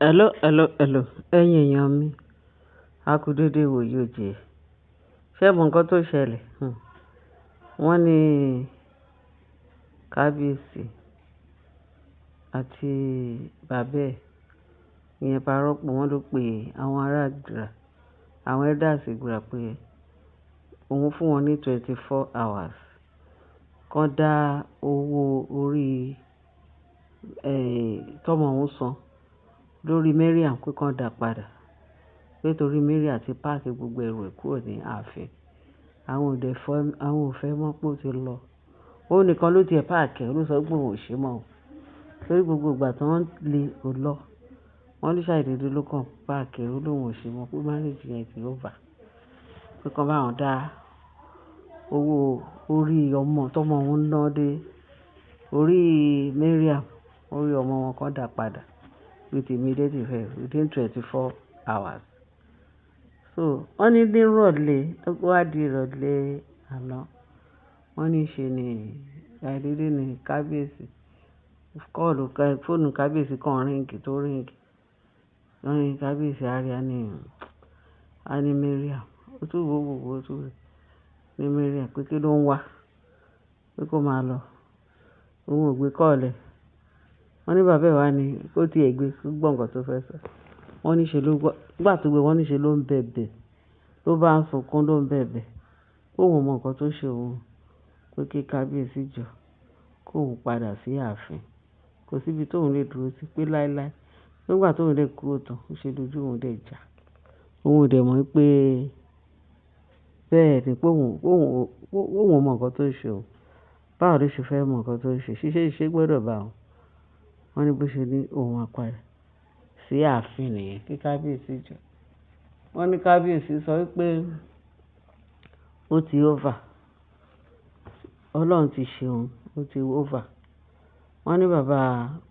Hello. Ẹ̀yin èèyàn mi, a kú dédé ìwòyí o jẹ́. Ṣé ẹ mọ nǹkan tó ṣẹlẹ̀? Wọ́n ní kábíyèsí àti bàbá ẹ̀, ìyẹn Parọ́pọ̀, wọ́n ló pe àwọn ará Ìgbìrà, àwọn elders Ìgbìrà pé òun fún wọn ní 24 hours kán dá owó orí tọ́mọ òun san lórí Mariam, pé kán dá padà. Pé torí Mariam ti páàkì gbogbo ẹrù ẹ̀ kúrò ní ààfin. Àwọn ò fẹ́ mọ̀ pé ó ti lọ. Òun nìkan ló tiẹ̀ páàkì ẹ̀, ló sọ pé òun ò ṣe mọ́ o. Torí gbogbo ìgbà tí wọ́n lé kò lọ. Wọ́n ní ṣàìdédé ló kàn páàkì ẹ̀, ó lóun ò ṣe mọ́, pé marriage yẹn ti over. Pé kán bá wọn dá owó orí ọmọ tọ́mọ òun ná dé orí Mariam, orí ọmọ wọn kán dá padà with immediate effect within 24 hours. So wọ́n ní nírọ̀lẹ́, ó wá di ìrọ̀lẹ́ àná, wọ́n ní ṣe ni ṣàìdédé ní kábíyèsí fóònù kábíyèsí kan ríǹgì tó ríǹgì. Wọ́n ní kábíyèsí àríyá ní Mariam. Ó tún wò ó tún rẹ̀ ní Mariam pé kí ló ń wá, pé kó máa lọ. Òun ò gbé kọ́ọ̀lẹ̀. Wọ́n ní bàbá ẹ̀ wá ní kó tiẹ̀ gbé, kó gbọ́ nǹkan tó fẹ́ sọ. Wọ́n ní ṣe ló gbọ́, nígbà tó gbé wọ́n ní ṣe ló ń bẹ̀bẹ̀, ló bá ń sunkún, ló ń bẹ̀bẹ̀. Òun mọ nǹkan tó ṣe òun, pé kí kábíyèsí jọ kóun padà sí ààfin. Kò síbi tóun lè dúró sí, pé láéláé. Nígbà tóun dẹ̀ kúrò tán, ó ṣe lójú òun dẹ̀ jà. Òun ò dẹ̀ mọ̀ pé bẹ́ẹ̀ ni, pé òun mọ nǹkan tó ṣe òun. Báwo ló ṣe fẹ́ mọ nǹkan tó ṣe? Ṣíṣe gbọ́dọ̀ bá òun. Wọ́n ní bó ṣe ní òun máa padà sí ààfin nìyẹn, kí kábíyèsí jọ. Wọ́n ní kábíyèsí sọ wípé ó ti over. Ọlọ́run ti ṣe òun, ó ti over. Wọ́n ní bàbá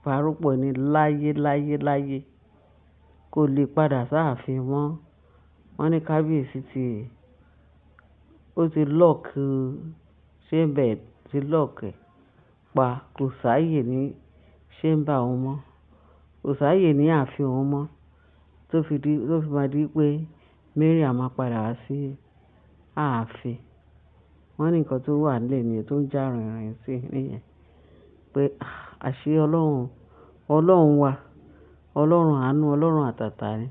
Parọ́pọ̀ ní láyé kò lè padà sáàfin mọ́. Wọ́n ní kábíyèsí ó ti lock chamber, ti lock ẹ̀ pa, kò sáàyè ní chamber òun mọ́, kò sáàyè ní ààfin òun mọ́, tó fi máa di pé Mariam máa padà wá sí ààfin. Wọ́n ní nǹkan tó wà nílẹ̀ nìyẹn, tó ń jà rìnrìn sí nìyẹn, pé àṣé Ọlọ́run wà, Ọlọ́run àánú, Ọlọ́run àtàtà ni.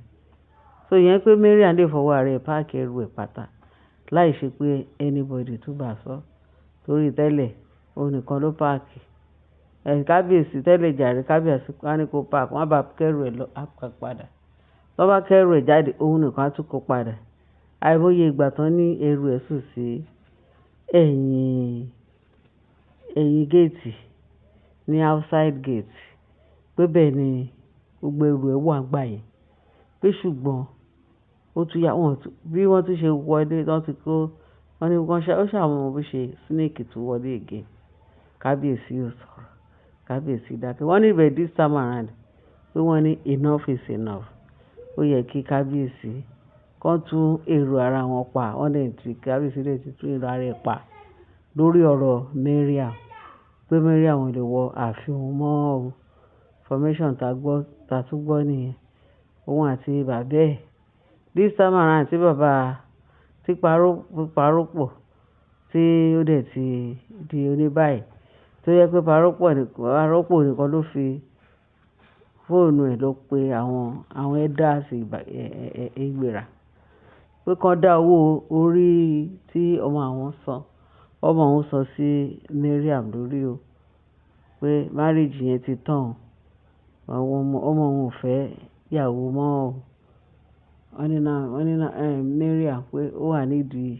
So ìyẹn pé Mariam lè fọwọ́ ara ẹ̀ páàkì ẹrù ẹ̀ pátá láì ṣe pé anybody tún bá sọ. Torí tẹ́lẹ̀ òun nìkan ló páàkì. Kábíyèsí tẹ́lẹ̀ jàre, kábíyèsí wá ní kó páàkì, wọ́n bá kẹ́rù ẹ̀ lọ padà. Tó bá kẹ́rù ẹ̀ jáde, òun nìkan á tún kó padà. Àìmọye ìgbà tán ní ẹrù ẹ̀ sùn sí ẹ̀yìn géètì, ní outside gate, pé bẹ́ẹ̀ ni gbogbo ẹrù ẹ̀ wà gbà yẹn. Pé ṣùgbọ́n ó tún yá, bí wọ́n tún ṣe wọlé, wọ́n ti kó, wọ́n ní ó ṣàwọn bó ṣe snake tó wọlé again. Kábíyèsí ò sọ̀rọ̀, kábíyèsí dákẹ́. Wọ́n ní ibẹ̀ this time around, pé wọ́n ní enough is enough. Ó yẹ kí kábíyèsí kán tún èrò ara wọn pa. Wọ́n dẹ̀ ti kábíyèsí dẹ̀ ti tún èrò ara ẹ̀ pa lórí ọ̀rọ̀ Mariam, pé Mariam ò lè wọ ààfin òun mọ́ o. Information ta tún gbọ́ nìyẹn. Òun àti bàbá ẹ̀ this time around, tí Parọ́pọ̀ tí ó dẹ̀ ti di oníbàyè, tó yẹ pé Parọ́pọ̀ nìkan ló fi fóònù ẹ̀ lọ pé àwọn elders Ìgbìrà, pé kán dá owó orí tí ọmọ òun san sí Mariam lórí o. Pé marriage yẹn ti tán o. Ọmọ òun ò fẹ́ ìyàwó mọ́ o. Wọ́n ní Mariam pé ó wà nídìí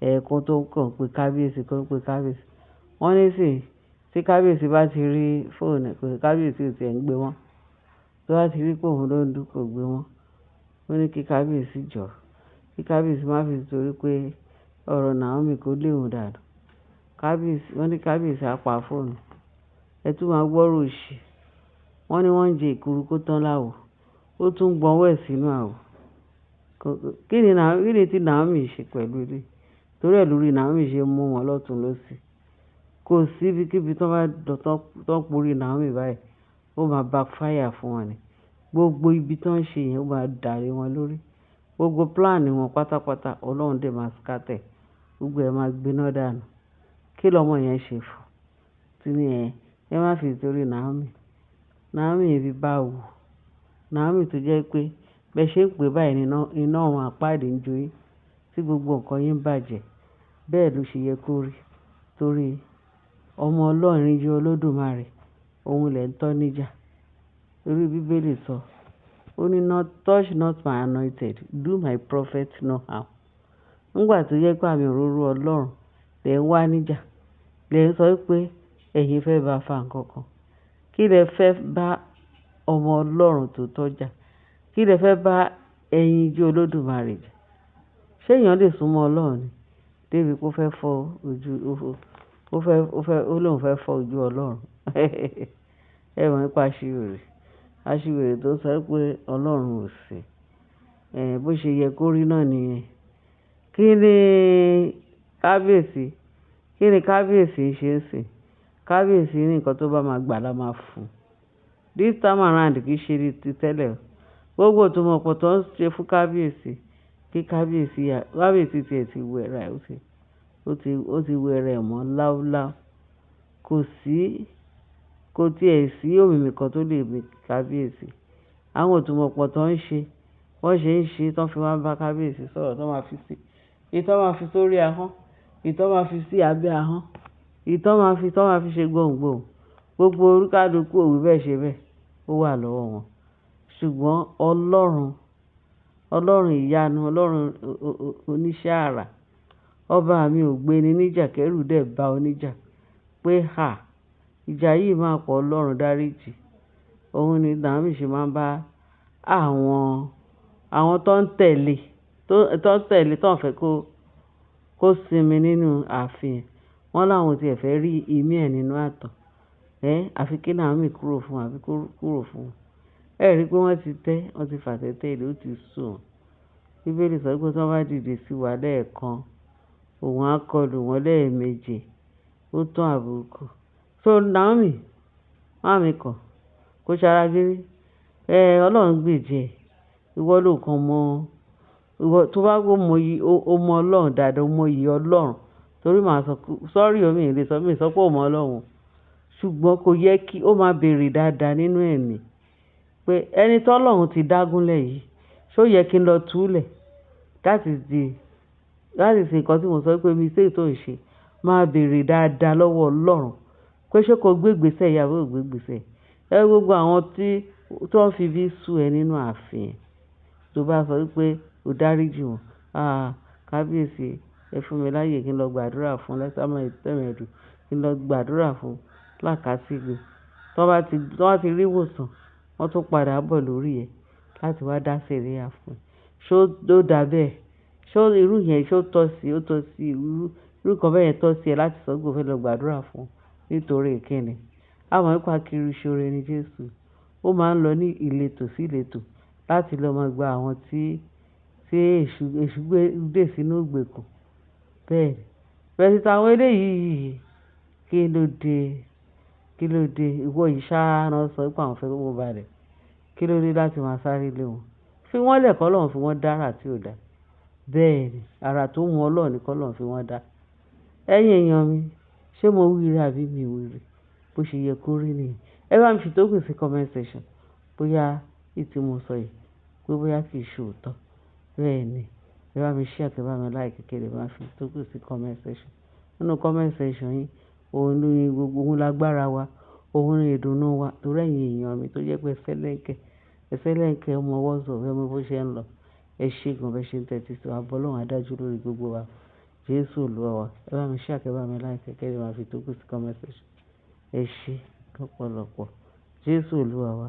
ẹ̀ẹ̀kan tó kàn pé kábíyèsí. Wọ́n ní tí kábíyèsí bá ti rí fóònù, pé kábíyèsí ò tiẹ̀ ń gbé wọn. Tó bá ti rí pé òun ló ń dún, kò gbé wọn. Ó ní kí kábíyèsí jọ, kí kábíyèsí má fi torí pé ọ̀rọ̀ Naomi kò lé òun dànù. Wọ́n ní kábíyèsí á pa fóònù. Ẹ tún máa gbọ́rọ̀ òṣì. Wọ́n ní wọ́n ń jẹ ìkuru kó tán láwo, ó tún gbọ́nwọ́ ẹ̀ sínú àwo. Kí ni tí Naomi ṣe pẹ̀lú ilé? Torí ẹ̀ lórí Naomi ṣe mú wọn lọ́tùn lósì. Kò sí ibikíbi tó bá porí Naomi báyìí, ó máa backfire fún wọn ni. gbogbo ibi tó ń ṣe yẹn ó máa dàrú wọn lórí, gbogbo plan wọn pátápátá ọlọ́run dẹ̀ máa scatter, gbogbo ẹ̀ máa gbiná dànù. Kí lọmọ yẹn ṣe fún? Tí ní ẹ má fi torí Naomi ibi bá wù, Naomi tó jẹ́ pé bẹ́ẹ̀ ṣe ń pè báyìí iná ọ̀run àpáàdé ń jó yín, tí gbogbo nǹkan yín bàjẹ́, bẹ́ẹ̀ ló ṣe yẹ kó rí, torí ọmọ ọlọ́run jẹ́ olódùmarè, òun lẹ̀ ń tọ́ níjà. Torí bíbélì sọ, ó ní touch not my anointed, do my prophet no harm. Nígbà tó yẹ pé àmì òróró ọlọ́run lẹ̀ ń wá níjà, lẹ̀ ń sọ pé ẹ̀yin fẹ́ bá fa nǹkan kan, kí lẹ fẹ́ bá ọmọ ọlọ́run tó tọ́jà, kí lẹ fẹ́ bá ẹ̀yin jẹ́ olódùmarè jà? Ṣé èèyàn lè súnmọ́ ọlọ́run ni débi kó fẹ́ fọ́ ojú, ó lóun fẹ́ fọ́ ojú ọlọ́run? Ẹ mọ̀ nípa aṣiwèrè tó sọ pé ọlọ́run ò sí. Bó ṣe yẹ kó rí náà nìyẹn. Kí ni kábíyèsí ń ṣe ń sìn? Kábíyèsí ní nǹkan tó bá máa gbà la máa fún. This time around kì í ṣe ti tẹ́lẹ̀ o. Gbogbo ìtumọ̀pọ̀ tó ń ṣe fún kábíyèsí, kí kábíyèsí tiẹ̀ ti wẹ̀ra ẹ̀, ó ti wẹ̀ra ẹ̀ mọ́ láúláú. Kò tiẹ̀ sí òmìmì kan tó lè mì kábíyèsí. Àwọn ìtumọ̀pọ̀ tó ń ṣe, wọ́n ṣe ń ṣe tán fi máa ń bá kábíyèsí sọ̀rọ̀, tán máa fi sí, ìtọ́ máa fi sórí ahọ́n, ìtọ́ máa fi sí abẹ́ ahọ́n, ìtọ́ máa fi ṣe gbohùngbohùn. Gbogbo oníkálukú ò wí bẹ́ẹ̀ ṣe bẹ́ẹ̀, ó wà lọ́wọ́ wọn. Ṣùgbọ́n Ọlọ́run ìyanu, Ọlọ́run oníṣẹ́ àrà, ọba mi ò gbéni níjà kẹ́rù dẹ̀ bá oníjà pé ìjà yìí máa pọ̀, Ọlọ́run dáríjì. Òun ni Naomi ṣe máa ń bá àwọn tó ń tẹ̀lé tó ń fẹ́ kó sinmi nínú ààfin. Wọ́n láwọn tiẹ̀ fẹ́ rí ìmí ẹ̀ nínú ààtàn. Àfi kí Naomi kúrò fún wọn. Ẹ rí i pé wọ́n ti fàtẹ́tẹ́ ìlú, ó ti sú wọn. Bíbélì sọ pé tí wọ́n bá dìde sí wa lẹ́ẹ̀kan, òun á kọlù wọ́n lẹ́ẹ̀méje, ó tán àbùkù. So Naomi, máàmì kan, kó ṣara gírí. Ọlọ́run gbèjẹ́, ìwọ ló kàn mọ́. Ìwọ tó bá gbọ́ ó mọ Ọlọ́run dáadáa, ó mọ iyì Ọlọ́run. Torí màá sọ sọ́rí omi ìlé sọ pé ó mọ Ọlọ́run. Ṣùgbọ́n kò yẹ kí ó máa béèrè dáadáa nínú ẹ̀mí pé ẹni tọ́lọ́run ti dágúnlẹ̀ yìí, ṣó yẹ kí n lọ túlẹ̀? That is nǹkan tí mo sọ pé mistake tó ń ṣe. Máa béèrè dáadáa lọ́wọ́ Ọlọ́run pé ṣé kò gbé ìgbésẹ̀ ìyàwó ò gbé ìgbésẹ̀. Gbogbo àwọn tó ń fi bí sú ẹ nínú ààfin, tó bá sọ pé ó dáríjì wọn, kábíyèsí ẹ fún mi láyè kí n lọ gbàdúrà fún lẹ́sàmọ́ ìtẹ̀mẹ̀dù, kí n lọ gbàdúrà fún lákàtìgbè. Tó bá ti rí ìwòsàn, wọ́n tún padà bọ̀ lórí ẹ̀ láti wá dá sẹ̀ríà fún ẹ. Ṣó ló dà bẹ́ẹ̀? Ṣó irú yẹn ṣó tọ́ sí irú kan bẹ́ẹ̀ yẹn tọ́ sí ẹ láti sọ pé o fẹ́ lọ gbàdúrà fún nítorí ìkíni? Àmọ́ nípa kiri ṣoore ni Jésù. Ó máa ń lọ ní ìletò sí ìletò láti lọ máa gba àwọn tí èṣù dè sínú ìgbèkùn. Bẹ́ẹ̀ ni. Bẹ́ẹ̀ sì àwọn eléyìí, kí ló dé? Ìwọ yìí ṣáá náà sọ pé àwọn fẹ́ kó balẹ̀. Kí ló dé láti máa sáré lé wọn? Fi wọ́n lẹ̀ k'Ọlọ́run fi wọ́n dára tí ò dá. Bẹ́ẹ̀ ni, àrà tó wu Ọlọ́run ni k'Ọlọ́run fi wọ́n dá. Ẹ̀yin èèyàn mi, ṣé mo wíire àbí mi ò wíire? Bó ṣe yẹ kó rí nìyẹn. Ẹ bá mi fi tó kù sí comment section bóyá tí mo sọ yìí pé bóyá kì í ṣe òótọ́. Bẹ́ẹ̀ ni, ẹ bá mi share, ẹ bá mi like, ẹ bá mi fi tó kù sí comment section. Nínú comment section yìí, òun ni gbogbo lágbára wa, òun ni ìdùnnú wa. Torí ẹ̀yin èèyàn mi tó jẹ́ pé ẹsẹ̀ lẹ́ǹkẹ́ ọmọ WhatsApp, ẹ mọ bó ṣe ń lọ. Ẹ ṣé gan bẹ́ẹ̀ ṣe ń tẹ́tí sí wa. Ọlọ́run á dájú lórí gbogbo wa. Jésù Olúwa wa. Ẹ bá mi share, ẹ bá mi like, ẹ bá mi fi tó kù sí comment section. Ẹ ṣé lọ́pọ̀lọpọ̀. Jésù Olúwa wa.